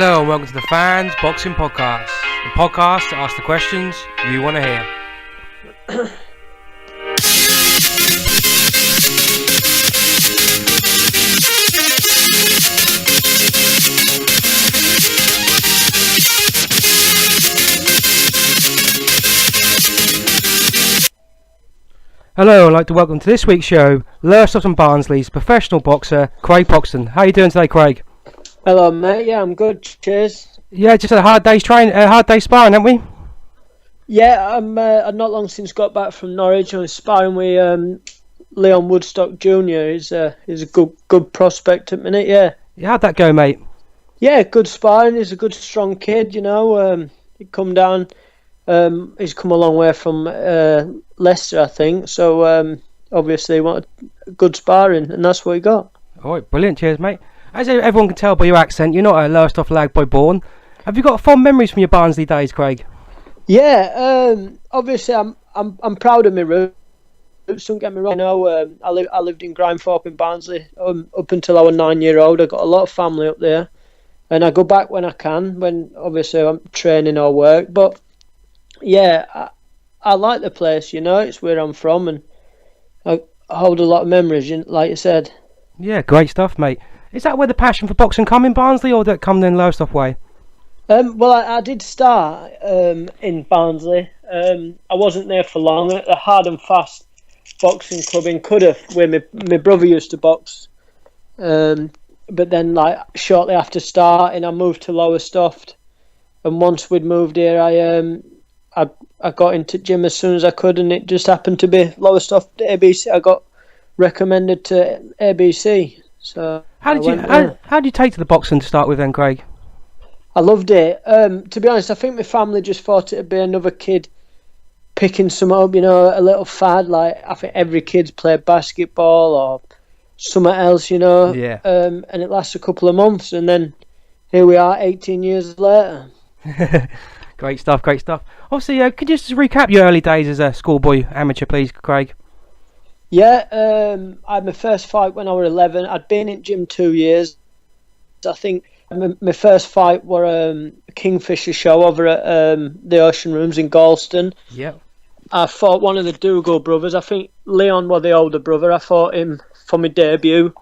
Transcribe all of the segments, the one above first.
Hello and welcome to the Fans Boxing Podcast, the podcast to ask the questions you want to hear. Hello, I'd like to welcome to this week's show, Lowestoft and Barnsley's professional boxer, Craig Poxton. How are you doing today, Craig? Hello, mate. Yeah, I'm good. Cheers. Yeah, just had a hard day's sparring, haven't we? Yeah, I've not long since got back from Norwich. I was sparring with Leon Woodstock Jr. He's a good prospect at the minute. Yeah. How'd that go, mate? Yeah, good sparring. He's a good, strong kid. You know, he come down. He's come a long way from Leicester, I think. So obviously, he wanted good sparring, and that's what he got. All right, brilliant. Cheers, mate. As everyone can tell by your accent, you're not a Lowestoft lad by born. Have you got fond memories from your Barnsley days, Craig? Yeah, obviously I'm proud of my roots. Don't get me wrong. You know, I lived in Grimethorpe in Barnsley up until I was 9-year-old. I got a lot of family up there, and I go back when I can. When obviously I'm training or work, but yeah, I like the place. You know, it's where I'm from, and I hold a lot of memories. Like you said. Yeah, great stuff, mate. Is that where the passion for boxing come in Barnsley, or did it come in Lowestoft way? Well, I did start in Barnsley. I wasn't there for long. At the Hard and Fast boxing club in Cuddiff, where my brother used to box. But then, like shortly after starting, I moved to Lowestoft. And once we'd moved here, I got into gym as soon as I could, and it just happened to be Lowestoft ABC. I got recommended to ABC. So how did you take to the boxing to start with then, Craig? I loved it. To be honest, I think my family just thought it'd be another kid picking some up, you know, a little fad. Like I think every kid's played basketball or something else, you know. Yeah. And it lasts a couple of months, and then here we are, 18 years later. Great stuff. Obviously, could you just recap your early days as a schoolboy amateur, please, Craig? Yeah, I had my first fight when I was 11. I'd been in gym 2 years. I think my first fight were a Kingfisher show over at the Ocean Rooms in Galston. Yeah. I fought one of the Dougal brothers. I think Leon was the older brother. I fought him for my debut.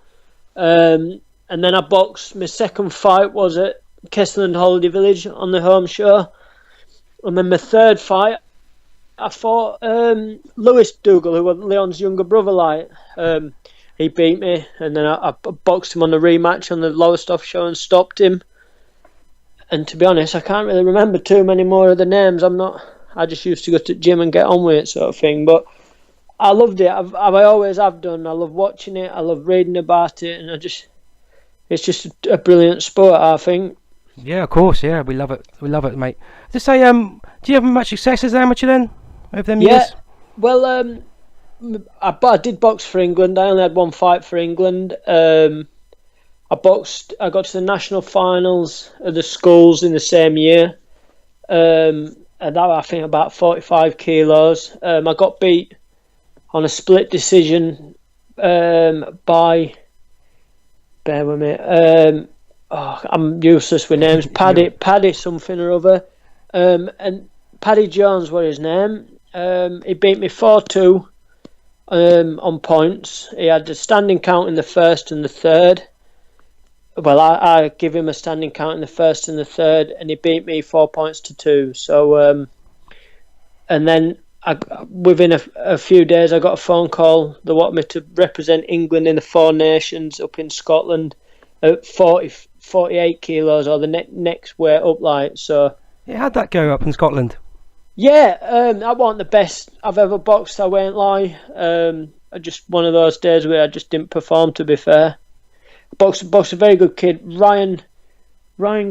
And then I boxed. My second fight was at Kesselland Holiday Village on the home show. And then my third fight, I fought Lewis Dougal, who was Leon's younger brother. He beat me, and then I boxed him on the rematch on the Lowestoft show and stopped him. And to be honest, I can't really remember too many more of the names. I just used to go to the gym and get on with it, sort of thing. But I loved it. I always have done. I love watching it. I love reading about it, and it's just a brilliant sport, I think. Yeah, of course. Yeah, we love it. We love it, mate. Just say, do you have much success as an amateur then? Over them years? Well, I did box for England. I only had one fight for England. I got to the national finals of the schools in the same year. And that was, I think, about 45 kilos. I got beat on a split decision by, bear with me, I'm useless with names, Paddy something or other. And Paddy Jones was his name. He beat me 4-2 on points. He had a standing count in the first and the third. Well, I give him a standing count in the first and the third, and he beat me 4 points to 2. So, and then within a few days, I got a phone call. They wanted me to represent England in the Four Nations up in Scotland at 48 kilos, or the next weight up, like so. Yeah, how'd that go up in Scotland? Yeah, I wasn't the best I've ever boxed, I won't lie. I just one of those days where I just didn't perform, to be fair. Boxed a very good kid, Ryan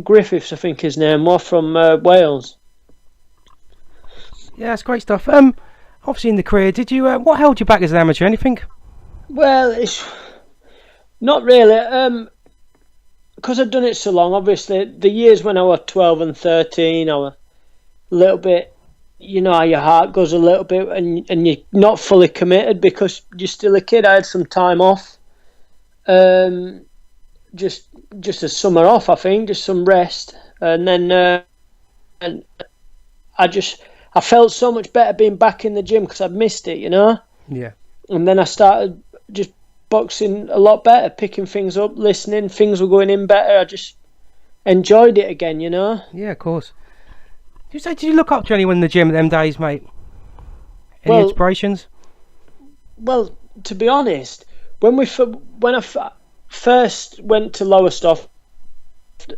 Griffiths, I think his name was, from Wales. Yeah, that's great stuff. Obviously in the career, did you what held you back as an amateur? Anything? Well, it's not really. Because I'd done it so long, obviously, the years when I was 12 and 13, I was a little bit, you know how your heart goes a little bit, and you're not fully committed because you're still a kid. I had some time off. just a summer off, I think, just some rest, and then and I felt so much better being back in the gym because I'd missed it, Yeah. And then I started just boxing a lot better, picking things up, listening, things were going in better. I just enjoyed it again, Yeah, of course. Did you look up to anyone in the gym at them days, mate? Any Well, inspirations? Well, to be honest, when I first went to Lowestoft,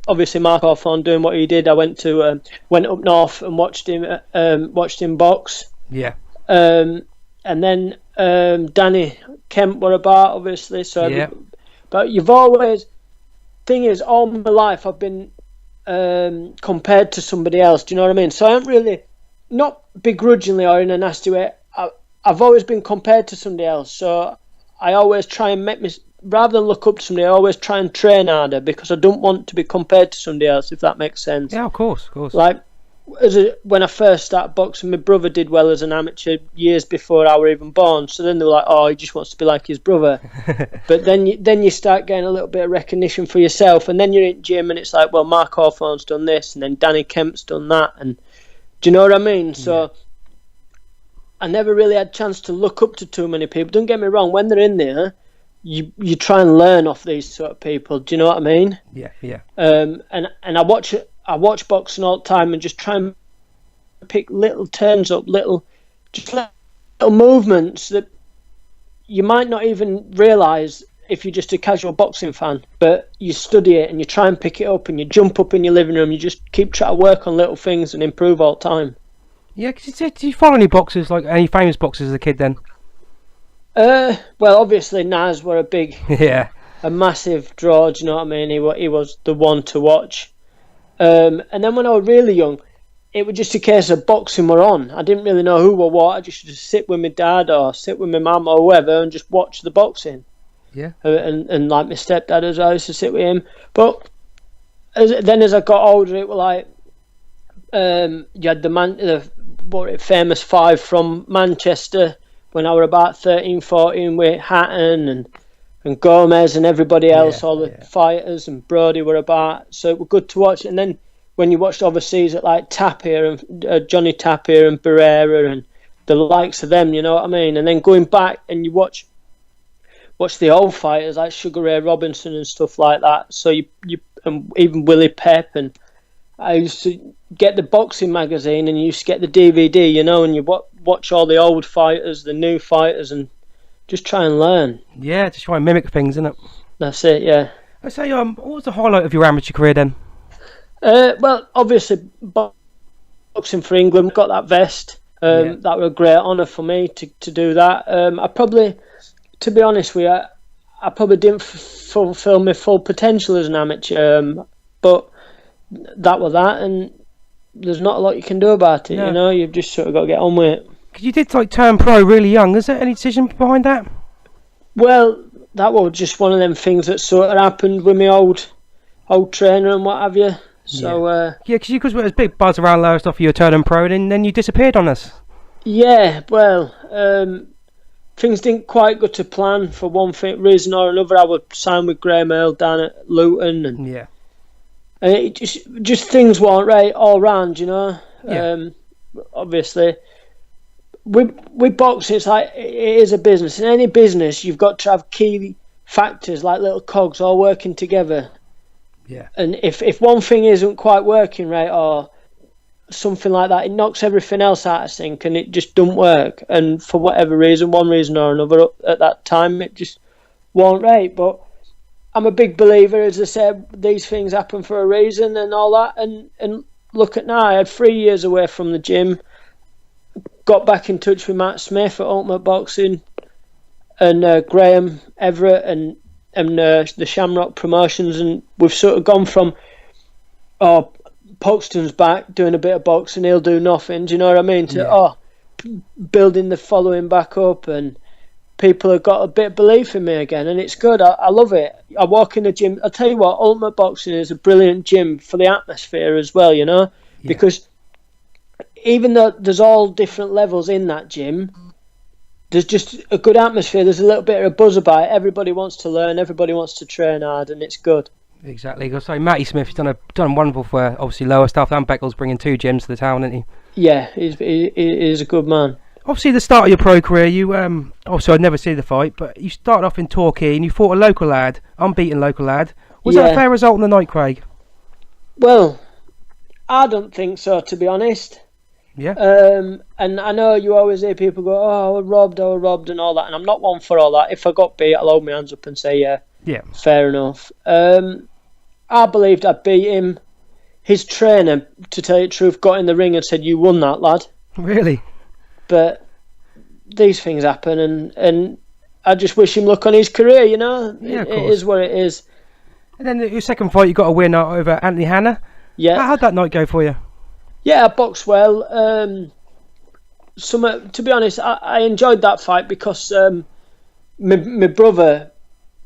obviously Mark Hawthorne doing what he did, I went up north and watched him box. Yeah. And then Danny Kemp were about, obviously. But you've always, thing is, all my life I've been compared to somebody else. Do you know what I mean? So I am really, not begrudgingly or in a nasty way. I've always been compared to somebody else. So I always try and rather than look up to somebody, I always try and train harder because I don't want to be compared to somebody else, if that makes sense. Yeah, of course. Like, when I first started boxing, my brother did well as an amateur years before I were even born. So then they were like, "Oh, he just wants to be like his brother." But then you start getting a little bit of recognition for yourself, and then you're in gym, and it's like, "Well, Mark Hawthorne's done this, and then Danny Kemp's done that," and do you know what I mean? So I never really had a chance to look up to too many people. Don't get me wrong; when they're in there, you try and learn off these sort of people. Do you know what I mean? Yeah. And I watch boxing all the time and just try and pick little turns up, little movements that you might not even realise if you're just a casual boxing fan, but you study it and you try and pick it up and you jump up in your living room, you just keep trying to work on little things and improve all the time. Yeah, did you follow any boxers, like any famous boxers as a kid then? Well, obviously Naz were a massive draw, do you know what I mean? He was the one to watch. And then when I was really young, it was just a case of boxing were on. I didn't really know who or what. I just sit with my dad or sit with my mum or whoever and just watch the boxing. Yeah. And like my stepdad as well, I used to sit with him. But as I got older, it was like you had the famous five from Manchester when I was about 13, 14 with Hatton and Gomez and everybody else, all the fighters, and Brody were about. So it was good to watch. And then when you watched overseas at like Tapia and Johnny Tapia and Barrera and the likes of them, you know what I mean? And then going back and you watch the old fighters like Sugar Ray Robinson and stuff like that. So you and even Willie Pep, and I used to get the boxing magazine and you used to get the DVD, you know, and you watch all the old fighters, the new fighters, and just try and learn. Yeah, just try and mimic things, isn't it? That's it, yeah. I say, what was the highlight of your amateur career then? Well, obviously, boxing for England, got that vest. That was a great honour for me to do that. I probably, to be honest with you, I probably didn't fulfil my full potential as an amateur, but that was that, and there's not a lot you can do about it, you know? You've just sort of got to get on with it. Because you did turn pro really young. Is there any decision behind that? Well, that was just one of them things that sort of happened with my old trainer and what have you. So because there was a big buzz around Lowestoft, you were turning pro, and then you disappeared on us. Yeah, well, things didn't quite go to plan for one reason or another. I would sign with Graham Earl down at Luton, and it just things weren't right all round, you know. Obviously, with boxing, it's like it is a business. In any business, you've got to have key factors like little cogs all working together. Yeah. And if one thing isn't quite working right or something like that, it knocks everything else out of sync and it just don't work. And for whatever reason, one reason or another, at that time, it just wasn't right. But I'm a big believer, as I said, these things happen for a reason and all that. And look at now, I had 3 years away from the gym, got back in touch with Matt Smith at Ultimate Boxing and Graham Everett and the Shamrock Promotions, and we've sort of gone from Poxton's back doing a bit of boxing, he'll do nothing, do you know what I mean, to building the following back up, and people have got a bit of belief in me again, and it's good. I love it. I walk in the gym, I'll tell you what, Ultimate Boxing is a brilliant gym for the atmosphere as well, you know, because even though there's all different levels in that gym, there's just a good atmosphere. There's a little bit of a buzz about it. Everybody wants to learn. Everybody wants to train hard, and it's good. Exactly. I say Matty Smith has done wonderful for obviously lower stuff. And Beckles bringing 2 gyms to the town, isn't he? Yeah, he's a good man. Obviously, the start of your pro career, you obviously I'd never see the fight, but you started off in Torquay and you fought a local lad, unbeaten local lad. Was that a fair result on the night, Craig? Well, I don't think so, to be honest. Yeah. And I know you always hear people go, "Oh, I was robbed," and all that. And I'm not one for all that. If I got beat, I'll hold my hands up and say, "Yeah, fair enough." I believed I'd beat him. His trainer, to tell you the truth, got in the ring and said, "You won that, lad." Really? But these things happen, and I just wish him luck on his career, you know? Yeah, it is what it is. And then your second fight, you got a win over Anthony Hanna. Yeah. How'd that night go for you? Yeah, I boxed well. To be honest, I enjoyed that fight because my brother,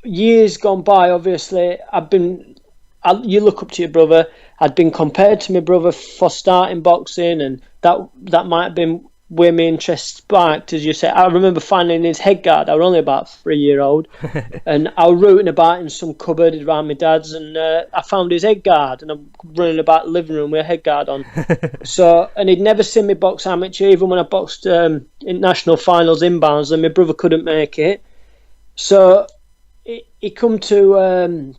years gone by, obviously, you look up to your brother. I'd been compared to my brother for starting boxing, and that might have been where my interest sparked, as you say. I remember finding his head guard. I was only about 3-year-old, and I was rooting about in some cupboard around my dad's, and I found his head guard, and I'm running about the living room with a head guard on. And he'd never seen me box amateur, even when I boxed in national finals in Barnsley. My brother couldn't make it, so he come to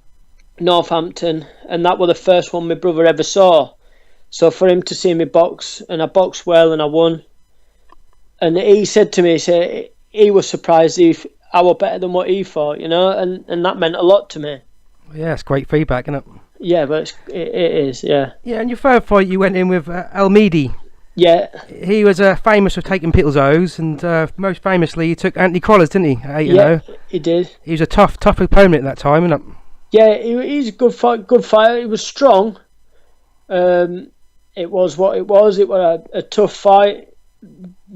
Northampton, and that was the first one my brother ever saw. So for him to see me box, and I boxed well and I won. And he said to me, he was surprised if I was better than what he thought, you know, and that meant a lot to me. Yeah, it's great feedback, isn't it? Yeah, but it is, yeah. Yeah, and your third fight, you went in with Almeida. Yeah. He was famous for taking people's O's, and most famously, he took Anthony Collars, didn't he? 8-0. Yeah, he did. He was a tough opponent at that time, isn't it? Yeah, he's a good fighter. He was strong. It was what it was. It was a tough fight,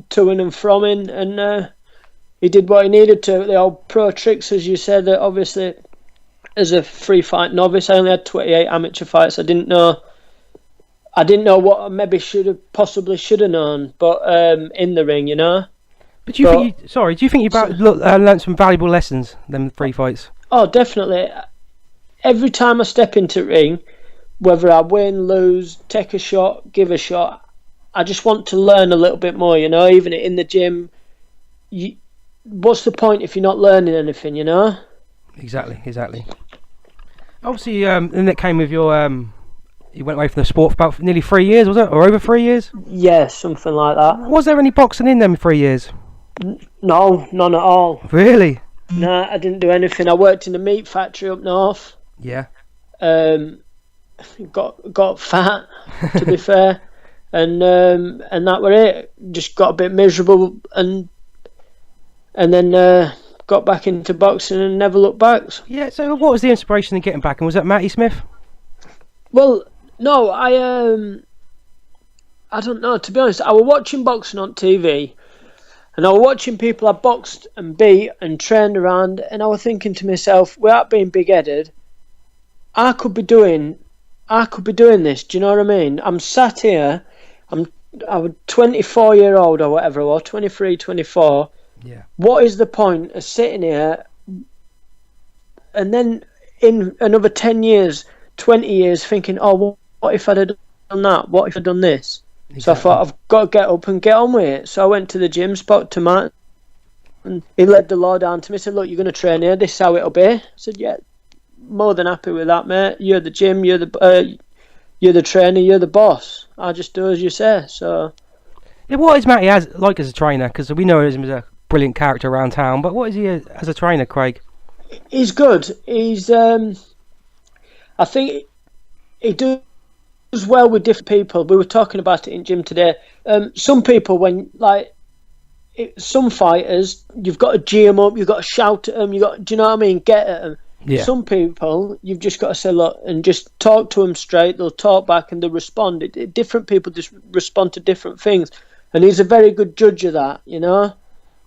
to and from him, and he did what he needed to. The old pro tricks, as you said, obviously, as a free fight novice, I only had 28 amateur fights. I didn't know what I maybe should have known, but in the ring, you know. But do you think you learned some valuable lessons them free fights? Oh, definitely. Every time I step into the ring, whether I win, lose, take a shot, give a shot, I just want to learn a little bit more, you know. Even in the gym, what's the point if you're not learning anything, you know? Exactly. Obviously, then it came with your you went away from the sport for about nearly 3 years, was it, or over 3 years? Yeah, something like that. Was there any boxing in them 3 years? No, none at all. Really? No, I didn't do anything. I worked in a meat factory up north. Yeah. Got fat, to be fair. And that were it. Just got a bit miserable, and then got back into boxing and never looked back. Yeah. So, what was the inspiration in getting back? And was that Matty Smith? Well, no, I don't know. To be honest, I was watching boxing on TV, and I was watching people I boxed and beat and trained around, and I was thinking to myself, without being big-headed, I could be doing this. Do you know what I mean? I'm sat here. I was 24-year-old or whatever I was, 23, 24. Yeah. What is the point of sitting here and then in another 10 years, 20 years thinking, oh, what if I'd have done that? What if I'd done this? Exactly. So I thought, I've got to get up and get on with it. So I went to the gym, spoke to Matt, and he led the law down to me, said, look, you're going to train here, this is how it'll be. I said, yeah, more than happy with that, mate. You're the gym, you're the trainer, you're the boss. I just do as you say. So, yeah, what is Matty like as a trainer? Because we know him as a brilliant character around town, but what is he as a trainer, Craig? He's good. He's I think he does well with different people. We were talking about it in gym today. Some people, some fighters, you've got to G them up, you've got to shout at them, do you know what I mean? Get at them. Yeah. Some people, you've just got to say, look, and just talk to them straight. They'll talk back and they'll respond. Different people just respond to different things. And he's a very good judge of that, you know.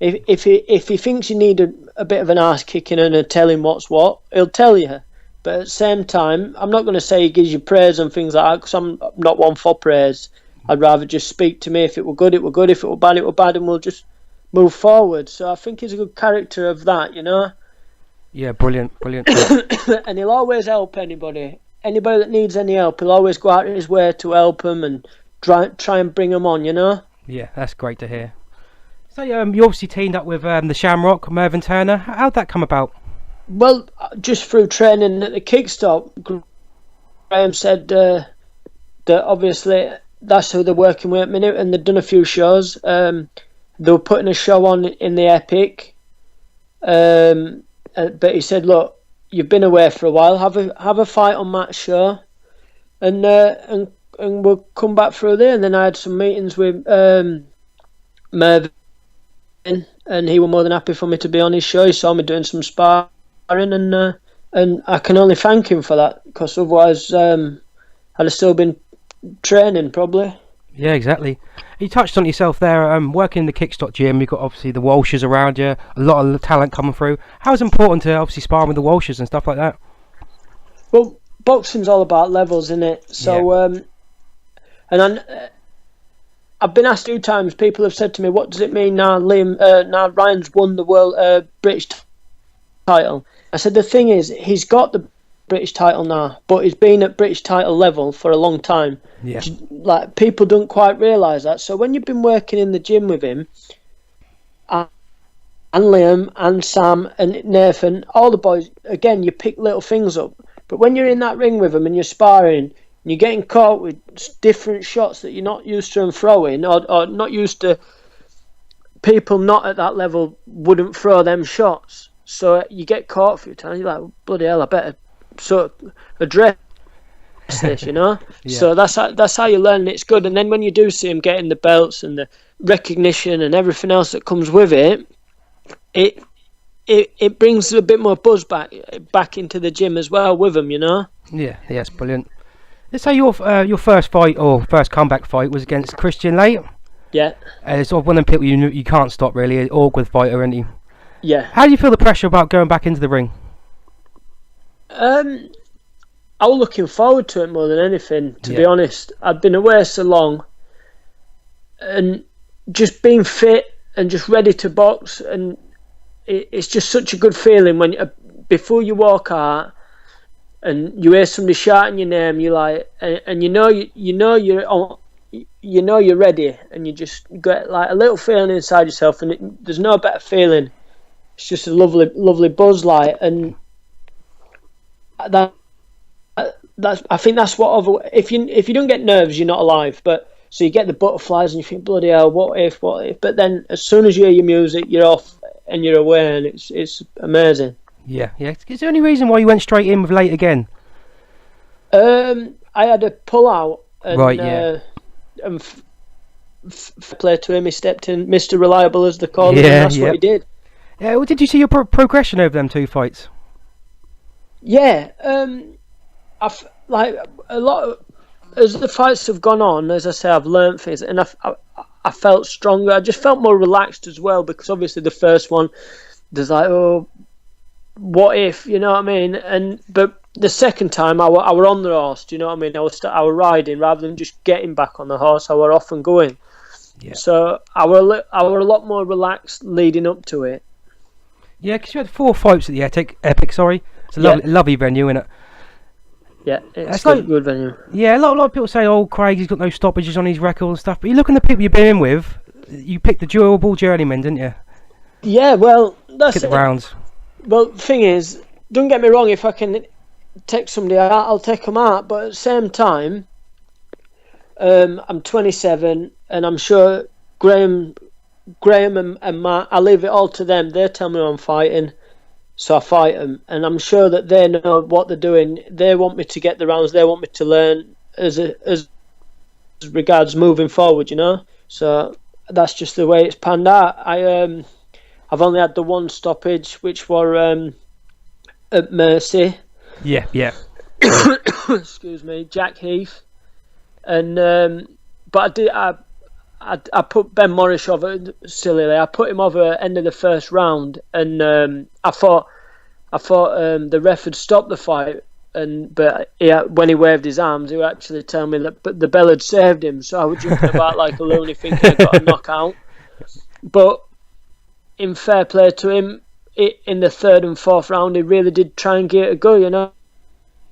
If he thinks you need a bit of an arse kicking and a telling what's what, he'll tell you. But at the same time, I'm not going to say he gives you praise and things like that, because I'm not one for praise. I'd rather just speak to me. If it were good, it were good. If it were bad, it were bad. And we'll just move forward. So I think he's a good character of that, you know. Yeah, brilliant. And he'll always help anybody that needs any help. He'll always go out of his way to help them and try and bring them on, you know. Yeah, that's great to hear. So you obviously teamed up with the Shamrock, Mervyn Turner. How'd that come about? Well, just through training at the Kickstop, Graham said that obviously that's who they're working with at the minute, and they've done a few shows. They were putting a show on in the Epic, but he said, "Look, you've been away for a while. Have a fight on that show, and we'll come back through there." And then I had some meetings with Mervyn, and he was more than happy for me to be on his show. He saw me doing some sparring, and I can only thank him for that, because otherwise I'd have still been training probably. Yeah, exactly. You touched on yourself there, working in the Kickstop gym. You've got obviously the Walshers around you, a lot of talent coming through. How's it important to obviously spar with the Walshers and stuff like that? Well, boxing's all about levels, isn't it? So, and I've been asked a few times, people have said to me, what does it mean now Ryan's won the world British title? I said, the thing is, he's got the British title now, but he's been at British title level for a long time. Yeah. Like, people don't quite realise that. So when you've been working in the gym with him, and Liam and Sam and Nathan, all the boys, again, you pick little things up. But when you're in that ring with them and you're sparring, and you're getting caught with different shots that you're not used to them throwing, or not used to, people not at that level wouldn't throw them shots. So you get caught a few times, you're like, bloody hell, I better sort of address this, you know. Yeah. So that's how you learn, and it's good. And then when you do see him getting the belts and the recognition and everything else that comes with it, it brings a bit more buzz back into the gym as well with him, you know. Yeah, it's brilliant. Let's say your first fight or first comeback fight was against Christian Late. Yeah. It's sort of one of them people you can't stop, really, an awkward fighter, isn't he? Yeah. How do you feel the pressure about going back into the ring? I was looking forward to it more than anything, to be honest. I'd been away so long, and just being fit and just ready to box, and it's just such a good feeling when before you walk out and you hear somebody shouting your name, you like, and you know you're ready, and you just get like a little feeling inside yourself, and there's no better feeling. It's just a lovely buzz, like, and I think that's what if you don't get nerves, you're not alive. But so you get the butterflies and you think, bloody hell, what if? But then as soon as you hear your music, you're off and you're away, and it's amazing. Yeah. Is there any reason why you went straight in with Late again? I had a pull out, and, right? Yeah. And play to him, he stepped in, Mr. Reliable as they call him, and that's what he did. Yeah. Well, did you see your progression over them two fights? Yeah. I've like a lot as the fights have gone on. As I say, I've learned things, and I felt stronger. I just felt more relaxed as well, because obviously the first one, there's like, oh, what if, you know what I mean? But the second time, I were on the horse. Do you know what I mean? I was riding rather than just getting back on the horse. I were off and going. Yeah. So I were a lot more relaxed leading up to it. Yeah, because you had 4 fights at the Epic. Sorry, it's a lovely venue, isn't it? Yeah, it's a good venue. Yeah, a lot of people say, "Oh, Craig, he's got no stoppages on his record and stuff." But you look at the people you've been in with. You picked the durable journeyman, didn't you? Yeah, well, that's it. Rounds. Well, the thing is, don't get me wrong. If I can take somebody out, I'll take them out. But at the same time, I'm 27, and I'm sure Graham and Matt, I leave it all to them. They tell me I'm fighting. So I fight them, and I'm sure that they know what they're doing. They want me to get the rounds. They want me to learn as regards moving forward, you know. So that's just the way it's panned out. I've only had the one stoppage, which were at Mercy. Yeah. Excuse me, Jack Heath, and but I put Ben Morris over sillily. I put him over end of the first round, and I thought the ref had stopped the fight, but when he waved his arms, he would actually tell me that the bell had saved him. So I was jumping about like a loony thinking I got a knockout. But in fair play to him, in the third and fourth round, he really did try and give it a go, you know.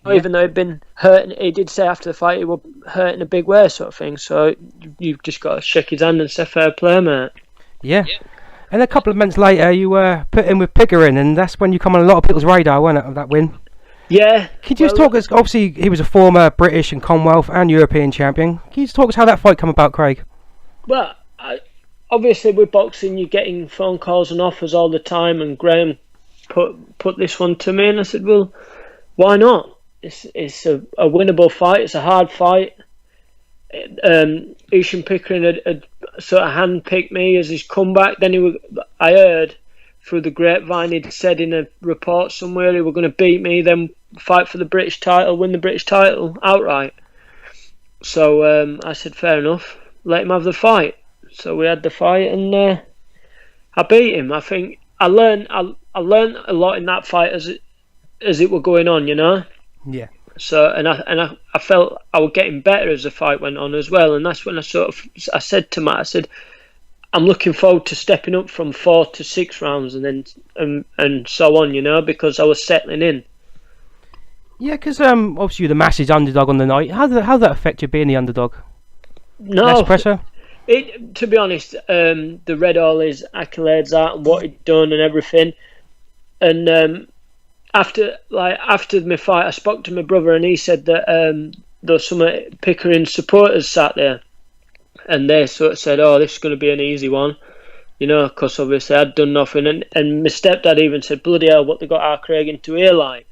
Yeah. Even though he'd been hurt, he did say after the fight he was hurt in a big way, sort of thing. So you've just got to shake his hand and say fair play, mate. Yeah. And a couple of months later, you were put in with Pickering, and that's when you come on a lot of people's radar, wasn't it, of that win? Yeah. Can you just talk us? Obviously, he was a former British and Commonwealth and European champion. Can you just talk us how that fight come about, Craig? Well, obviously with boxing, you're getting phone calls and offers all the time, and Graham put this one to me, and I said, well, why not? It's a winnable fight. It's a hard fight. Ishan Pickering had sort of handpicked me as his comeback. Then I heard through the grapevine he'd said in a report somewhere he were going to beat me, then fight for the British title, win the British title outright. So I said, fair enough, let him have the fight. So we had the fight, and I beat him. I think I learned a lot in that fight as it were going on, you know. Yeah. So and I felt I was getting better as the fight went on as well, and that's when I said to Matt, I said, I'm looking forward to stepping up from 4 to 6 rounds and then and so on, you know, because I was settling in. Yeah, because obviously you're the massive underdog on the night. How did that affect you being the underdog? No. Less pressure? To be honest, they read all his accolades out and what he'd done and everything. And after my fight, I spoke to my brother, and he said that there were some Pickering supporters sat there, and they sort of said, "Oh, this is going to be an easy one," you know, because obviously I'd done nothing. And my stepdad even said, "Bloody hell, what they got our Craig into here like?"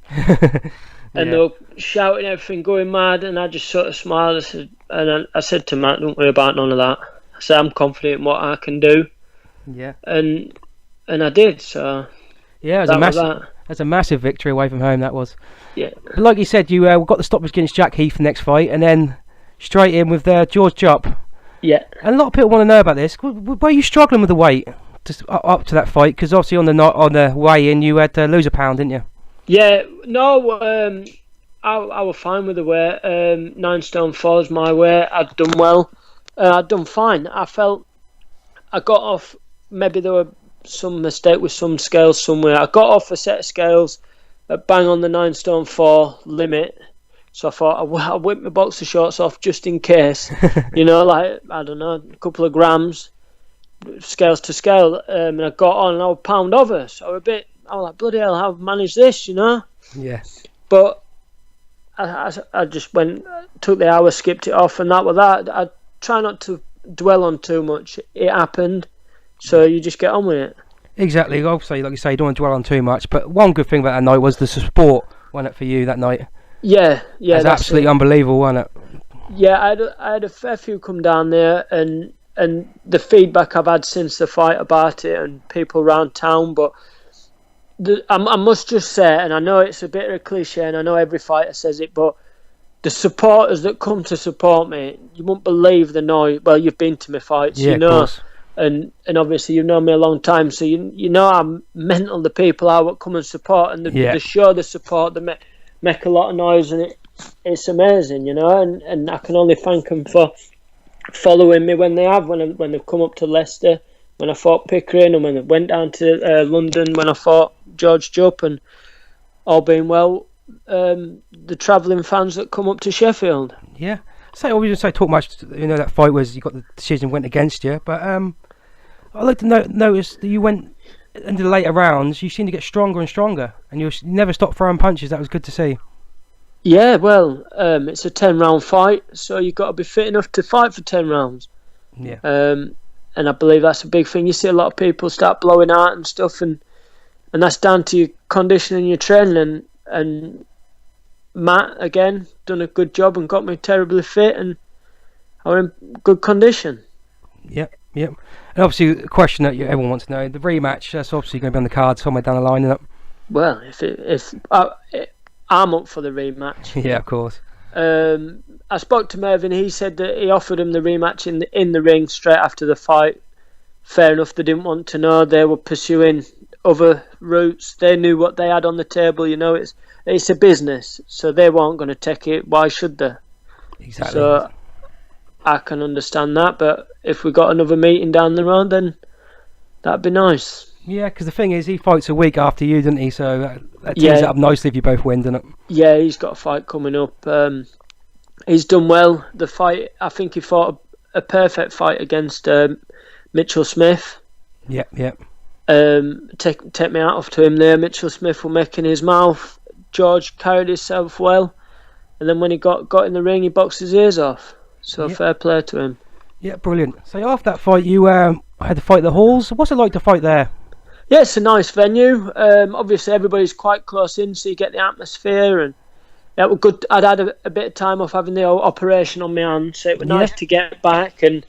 And they were shouting everything, going mad, and I just sort of smiled. I said to Matt, "Don't worry about none of that." I said, "I'm confident in what I can do." Yeah. And I did. So yeah, that's a massive victory away from home. That was. Yeah. But like you said, you got the stoppage against Jack Heath next fight, and then straight in with George Jupp. Yeah. And a lot of people want to know about this. Were you struggling with the weight up to that fight? Because obviously on the weigh-in you had to lose a pound, didn't you? Yeah. No. I was fine with the weight. 9 stone 4 is my weight. I'd done well. I'd done fine. I felt I got off. Maybe there were some mistake with some scales somewhere. I got off a set of scales at bang on the 9 stone 4 limit. So I thought I'll whip my boxer shorts off just in case. You know, like, I don't know, a couple of grams, scales to scale. And I got on and I was a pound over. So I was like, bloody hell, how have I managed this, you know? Yeah. But I just took the hour, skipped it off, and that was that. I try not to dwell on too much. It happened, so you just get on with it. Exactly. Obviously, like you say, you don't want to dwell on too much. But one good thing about that night was the support, wasn't it, for you that night? Yeah. It was absolutely unbelievable, wasn't it? Yeah, I had a fair few come down there, and the feedback I've had since the fight about it, and people around town. But I must just say, and I know it's a bit of a cliche, and I know every fighter says it, but the supporters that come to support me, you won't believe the noise. Well, you've been to my fights, yeah, you know, of course. and obviously you've known me a long time, so you know how mental the people are that come and support, and they show the support, they make a lot of noise, and it's amazing, you know, and I can only thank them for following me when they've come up to Leicester, when I fought Pickering, and when I went down to London when I fought George Jupp, and all being well, the travelling fans that come up to Sheffield. Yeah. So we didn't talk much. You know, that fight was you got the decision went against you, but I'd like to notice that you went into the later rounds. You seem to get stronger and stronger, and you never stopped throwing punches. That was good to see. Yeah, well, it's a 10-round fight, so you've got to be fit enough to fight for 10 rounds. Yeah. And I believe that's a big thing. You see a lot of people start blowing out and stuff, and that's down to your conditioning and your training. And Matt, again, done a good job and got me terribly fit, and I'm in good condition. Yep. And obviously, the question that everyone wants to know, the rematch, that's obviously going to be on the card somewhere down the line, isn't it? Well, if I'm up for the rematch. Yeah, of course. I spoke to Mervyn. He said that he offered him the rematch in the ring straight after the fight. Fair enough. They didn't want to know. They were pursuing other routes. They knew what they had on the table. You know, it's a business, so they weren't going to take it. Why should they? Exactly. So I can understand that. But if we got another meeting down the road, then that'd be nice. Yeah, because the thing is, he fights a week after you, doesn't he? So that teams it up nicely if you both win, doesn't it? Yeah, he's got a fight coming up. He's done well. The fight, I think he fought a perfect fight against Mitchell Smith. Yep. Take me out of to him there. Mitchell Smith was making his mouth. George carried himself well, and then when he got in the ring, he boxed his ears off. So fair play to him. Yeah, brilliant. So after that fight, you had to fight the Halls. What's it like to fight there? Yeah, it's a nice venue. Obviously, everybody's quite close in, so you get the atmosphere, and it was good. I'd had a bit of time off having the operation on my hand, so it was nice to get back and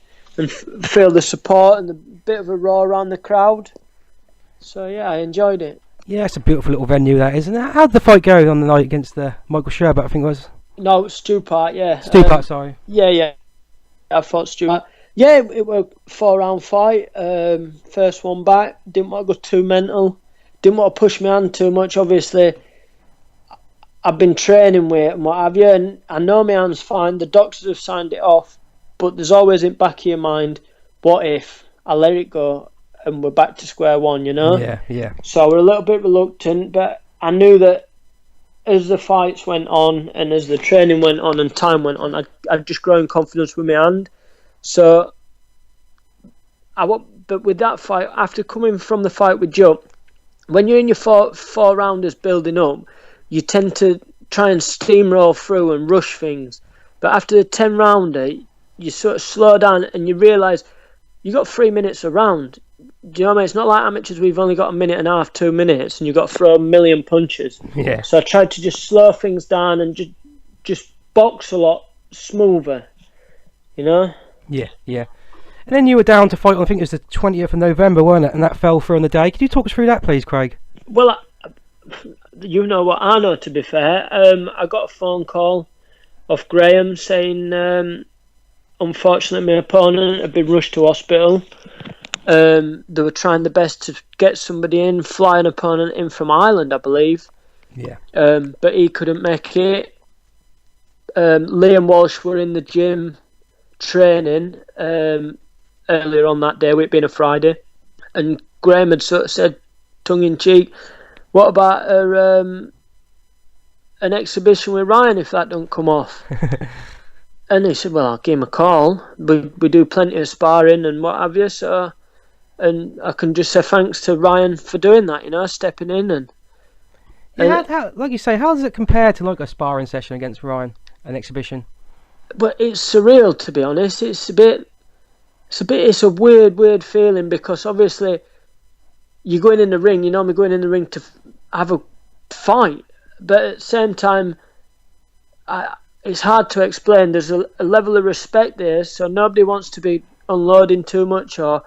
feel the support and a bit of a roar around the crowd. So yeah, I enjoyed it. Yeah, it's a beautiful little venue, that isn't it? How did the fight go on the night against Michael Sherbert, I think it was? No, Stupart, yeah. Stupart, sorry. Yeah. I fought Stupart. Yeah, it was a 4-round fight. First one back. Didn't want to go too mental. Didn't want to push my hand too much. Obviously, I've been training with it and what have you, and I know my hand's fine. The doctors have signed it off, but there's always in the back of your mind, what if I let it go and we're back to square one, you know? Yeah. So we're a little bit reluctant, but I knew that as the fights went on and as the training went on and time went on, I'd just grown confidence with my hand. So, but with that fight, after coming from the fight with Joe, when you're in your four rounders building up, you tend to try and steamroll through and rush things. But after the 10 rounder, you sort of slow down and you realise you got 3 minutes a round. Do you know what I mean? It's not like amateurs, we've only got a minute and a half, 2 minutes, and you've got to throw a million punches. Yeah. So I tried to just slow things down and just box a lot smoother, you know? Yeah. And then you were down to fight on, I think it was the 20th of November, weren't it? And that fell through on the day. Could you talk us through that, please, Craig? Well, you know what I know, to be fair. I got a phone call off Graham saying, unfortunately, my opponent had been rushed to hospital. They were trying their best to get somebody in, fly an opponent in from Ireland, I believe. Yeah. But he couldn't make it. Liam Walsh were in the gym training earlier on that day, with it being a Friday, and Graham had sort of said, tongue in cheek, what about an exhibition with Ryan if that don't come off? And he said, well, I'll give him a call. We do plenty of sparring and what have you, so, and I can just say thanks to Ryan for doing that, you know, stepping in. And how, like you say, how does it compare to like a sparring session against Ryan, an exhibition? But it's surreal, to be honest. It's a weird feeling, because obviously you're going in the ring, you normally going in the ring to have a fight, but at the same time, it's hard to explain. There's a level of respect there, so nobody wants to be unloading too much, but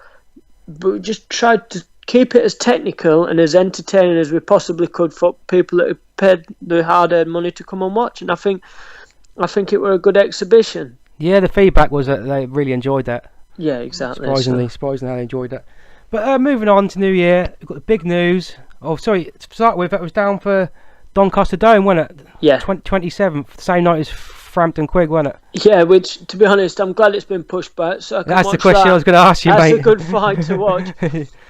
we just tried to keep it as technical and as entertaining as we possibly could for people that have paid the hard-earned money to come and watch. And I think it were a good exhibition. Yeah, the feedback was that they really enjoyed that. Yeah, exactly. Surprisingly, they enjoyed that. But moving on to New Year, we've got the big news. Oh, sorry, to start with, that was down for Doncaster Dome, wasn't it? Yeah. 27th, same night as Frampton Quigg, wasn't it? Yeah, which, to be honest, I'm glad it's been pushed back. So that's the question I was going to ask you, mate. That's a good fight to watch.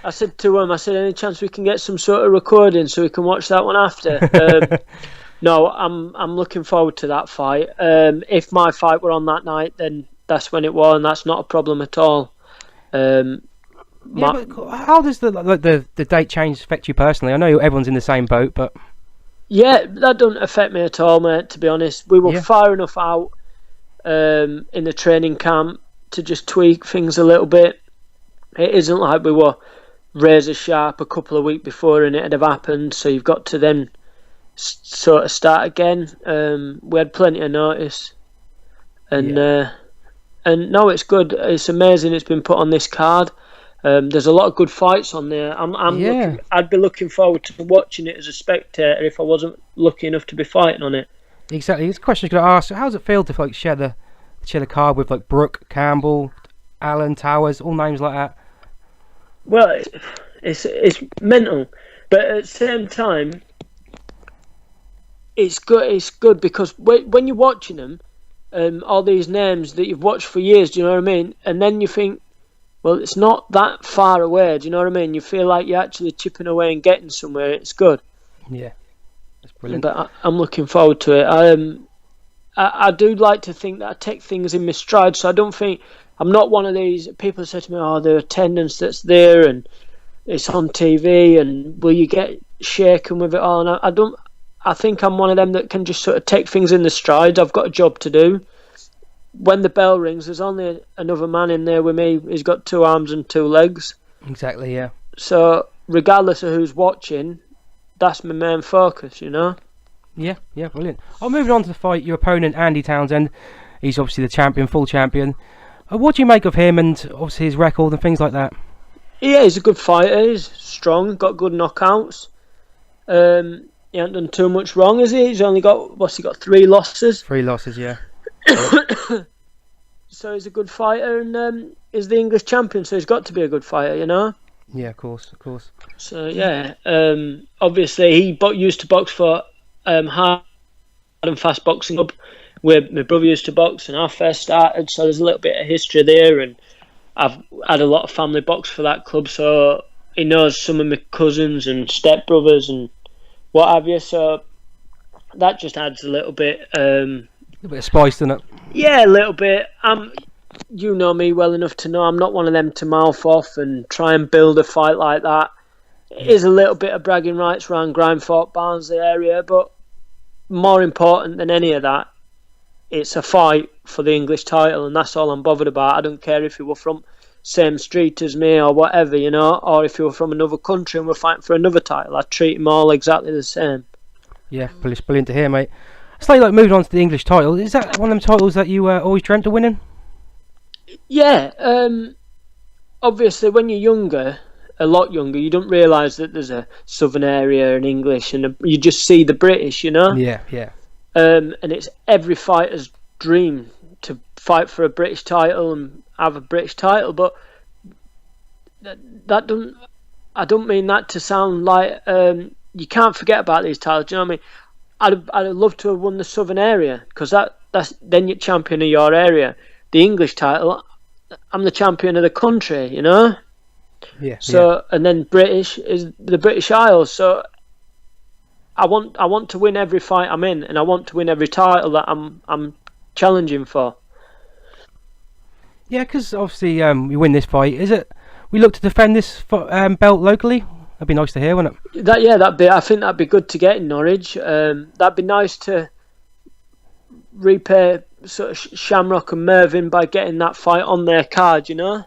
I said to him, any chance we can get some sort of recording so we can watch that one after? No, I'm looking forward to that fight. If my fight were on that night, then that's when it was, and that's not a problem at all. But how does the date change affect you personally? I know everyone's in the same boat, but yeah, that doesn't affect me at all, mate. To be honest, we were far enough out in the training camp to just tweak things a little bit. It isn't like we were razor sharp a couple of weeks before and it had have happened, so you've got to then sort of start again. We had plenty of notice, and no, it's good. It's amazing it's been put on this card. There's a lot of good fights on there. I'd be looking forward to watching it as a spectator if I wasn't lucky enough to be fighting on it. Exactly. This question I was going to ask: how does it feel to share the card with like Brook, Campbell, Allen, Towers, all names like that? Well, it's mental, but at the same time, it's good. It's good because when you're watching them, all these names that you've watched for years, do you know what I mean? And then you think, Well, it's not that far away. Do you know what I mean? You feel like you're actually chipping away and getting somewhere. It's good. Yeah, that's brilliant. But I'm looking forward to it. I do like to think that I take things in my stride. So I don't think I'm not one of these people who say to me, "Oh, the attendance that's there and it's on TV, and will you get shaken with it all?" And I don't. I think I'm one of them that can just sort of take things in the stride. I've got a job to do. When the bell rings, there's only another man in there with me. He's got 2 arms and 2 legs. Exactly, yeah. So regardless of who's watching, that's my main focus, you know? Yeah, brilliant. Moving on to the fight, your opponent, Andy Townend. He's obviously the champion, full champion. What do you make of him and obviously his record and things like that? Yeah, he's a good fighter. He's strong, got good knockouts. He hasn't done too much wrong, has he? He's only got, 3 losses? 3 losses, yeah. So he's a good fighter, and he's the English champion, so he's got to be a good fighter, you know? Yeah, of course. So, yeah. Obviously, he used to box for Hard and Fast Boxing Club, where my brother used to box, and I first started, so there's a little bit of history there, and I've had a lot of family box for that club, so he knows some of my cousins and stepbrothers and what have you, so that just adds a little bit... a bit of spice, doesn't it? Yeah, a little bit. You know me well enough to know I'm not one of them to mouth off and try and build a fight like that. It is a little bit of bragging rights around Grindthorpe, Barnsley area, but more important than any of that, it's a fight for the English title, and that's all I'm bothered about. I don't care if you were from same street as me or whatever, you know, or if you were from another country and we're fighting for another title. I treat them all exactly the same. Yeah, brilliant to hear, mate. Slightly like moving on to the English title. Is that one of them titles that you always dreamt of winning? Yeah. Obviously, when you're younger, a lot younger, you don't realise that there's a Southern area and English, and you just see the British, you know. Yeah. And it's every fighter's dream to fight for a British title and have a British title, but that don't. I don't mean that to sound like you can't forget about these titles. Do you know what I mean? I'd love to have won the Southern area, because that's then you're champion of your area. The English title, I'm the champion of the country, you know. Yeah. So and then British is the British Isles. So I want to win every fight I'm in, and I want to win every title that I'm challenging for. Yeah, because obviously we win this fight. Is it? We look to defend this belt locally. That'd be nice to hear, wouldn't it? I think that'd be good to get in Norwich. That'd be nice to repay sort of Shamrock and Mervyn by getting that fight on their card, you know.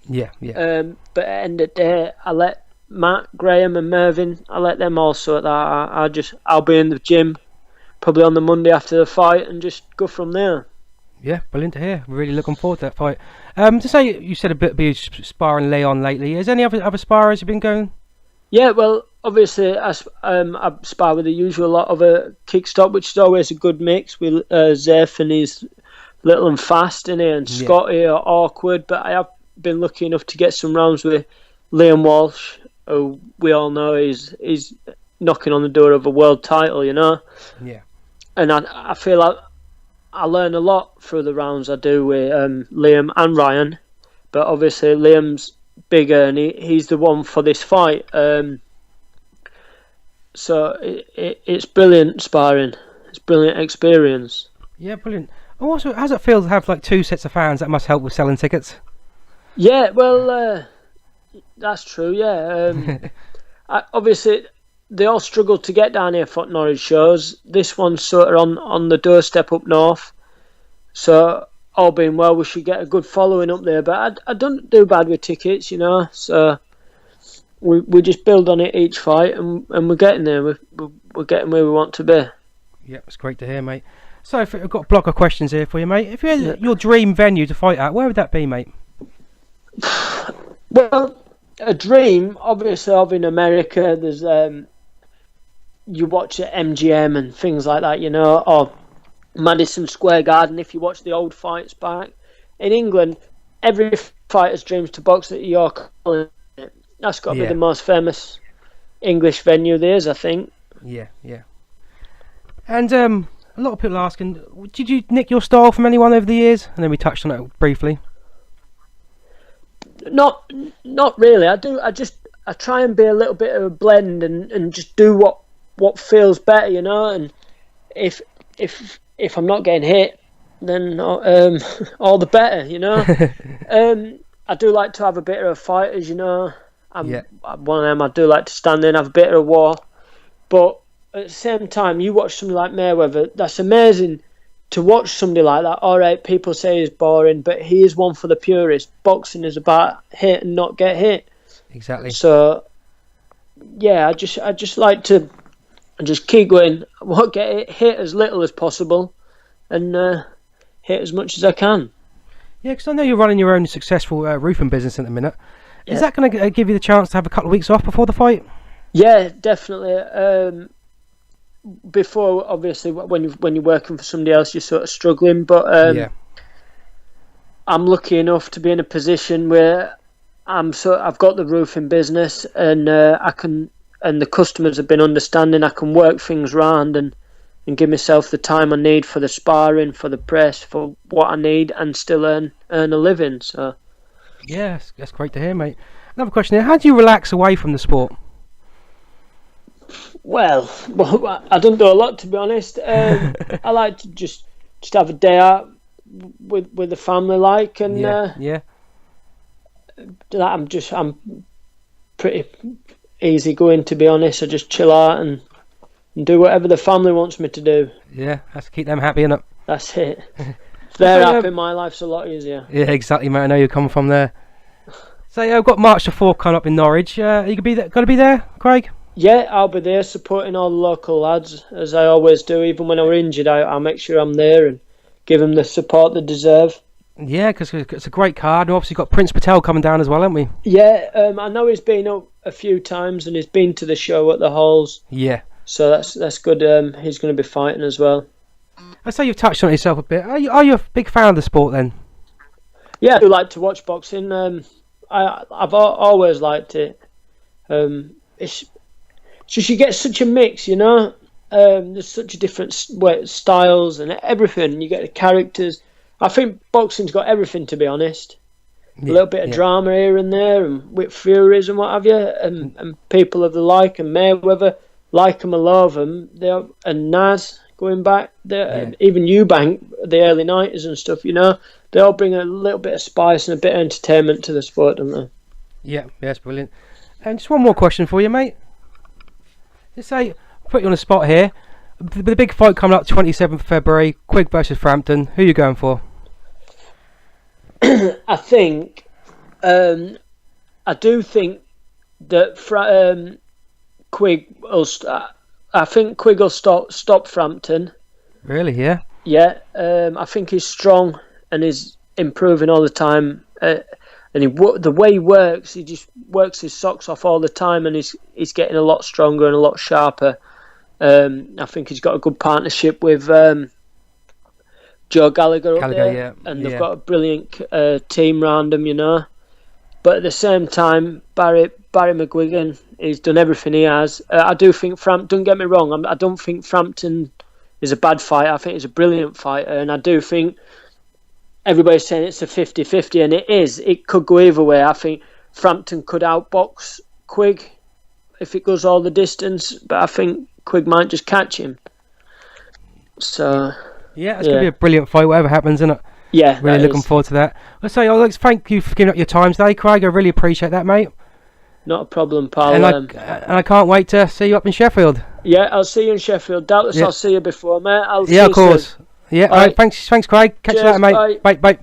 Yeah. But at the end of the day, I let Matt, Graham, and Mervyn. I let them all sort that. I'll be in the gym probably on the Monday after the fight and just go from there. Yeah, brilliant to hear. We're really looking forward to that fight. To say you said a bit be sparring Leon lately. Is any other sparrers you've been going? Yeah, well, obviously I spar with the usual lot of a kickstop, which is always a good mix with Zeph, and he's little and fast in here, and Scotty are awkward. But I have been lucky enough to get some rounds with Liam Walsh, who we all know is knocking on the door of a world title, you know. Yeah. And I feel like I learn a lot through the rounds I do with Liam and Ryan, but obviously Liam's bigger and he's the one for this fight. So it's brilliant sparring. It's brilliant experience. Yeah, brilliant. And also, how's it feel to have like 2 sets of fans? That must help with selling tickets. Yeah, well, that's true. Yeah, obviously they all struggle to get down here for Norwich shows. This one's sort of on the doorstep up north, so all being well, we should get a good following up there. But I don't do bad with tickets, you know. So we just build on it each fight, and we're getting there. We're getting where we want to be. Yeah, it's great to hear, mate. So I've got a block of questions here for you, mate. If you had your dream venue to fight at, where would that be, mate? Well, a dream, obviously, of in America. There's you watch at MGM and things like that, you know, or Madison Square Garden if you watch the old fights back. In England, every fighter's dreams to box at York. That's got to be the most famous English venue there is, I think. Yeah. And a lot of people are asking, did you nick your style from anyone over the years? And then we touched on it briefly. Not really. I try and be a little bit of a blend and just do what feels better, you know. And if I'm not getting hit, then all the better, you know. I do like to have a bit of a fight, as you know. I'm one of them. I do like to stand there and have a bit of a war. But at the same time, you watch somebody like Mayweather. That's amazing to watch somebody like that. All right, people say he's boring, but he is one for the purists. Boxing is about hit and not get hit. Exactly. So, yeah, I just like to just keep going. Get hit as little as possible, and hit as much as I can. Yeah, because I know you're running your own successful roofing business at the minute. Yeah. Is that going to give you the chance to have a couple of weeks off before the fight? Yeah, definitely. Before, obviously, when you're working for somebody else, you're sort of struggling. But I'm lucky enough to be in a position where I've got the roofing business, and and the customers have been understanding. I can work things round and give myself the time I need for the sparring, for the press, for what I need, and still earn a living. So, yeah, that's great to hear, mate. Another question here: how do you relax away from the sport? Well, I don't do a lot, to be honest. I like to just have a day out with the family, like, and I'm pretty easy going, to be honest. I just chill out and do whatever the family wants me to do. Yeah, that's to keep them happy, innit? That's it. If they're happy, my life's a lot easier. Yeah, exactly, mate. I know you're coming from there. So I've got March the 4th coming up in Norwich. Are you going to be there, Craig? Yeah, I'll be there supporting all the local lads, as I always do. Even when I were injured, I'll make sure I'm there and give them the support they deserve. Yeah, because it's a great card. And obviously got Prince Patel coming down as well, haven't we? Yeah, I know he's been up a few times and he's been to the show at the halls. Yeah. So that's good. He's going to be fighting as well. I say you've touched on it yourself a bit. Are you a big fan of the sport then? Yeah, I do like to watch boxing. I've always liked it. It's just you get such a mix, you know. There's such a different styles and everything. You get the characters. I think boxing's got everything, to be honest. A little bit of drama here and there, and with Furies and what have you, and people of the like, and Mayweather, like them, I love them. And Naz going back, even Eubank, the early 90s and stuff, you know. They all bring a little bit of spice and a bit of entertainment to the sport, don't they? Yeah, that's brilliant. And just one more question for you, mate. Let's say, put you on the spot here. The big fight coming up 27th February, Quigg versus Frampton. Who are you going for? I think, I do think that Quigg will. I think Quigg will stop Frampton. Really? Yeah. Yeah. I think he's strong and he's improving all the time. And the way he works, he just works his socks off all the time, and he's getting a lot stronger and a lot sharper. I think he's got a good partnership with Joe Gallagher up there, and they've got a brilliant team round him, you know. But at the same time, Barry McGuigan, he's done everything he has. I do think don't get me wrong, I don't think Frampton is a bad fighter. I think he's a brilliant fighter, and I do think everybody's saying it's a 50-50, and it is. It could go either way. I think Frampton could outbox Quigg if it goes all the distance, but I think Quigg might just catch him. So yeah, it's going to be a brilliant fight, whatever happens, isn't it? Yeah, really looking forward to that. I'd like to thank you for giving up your time today, Craig. I really appreciate that, mate. Not a problem, pal. And I can't wait to see you up in Sheffield. Yeah, I'll see you in Sheffield. Doubtless I'll see you before, mate. Of course. Soon. Yeah, all right. Thanks, Craig. Catch you later, mate. Bye. Bye.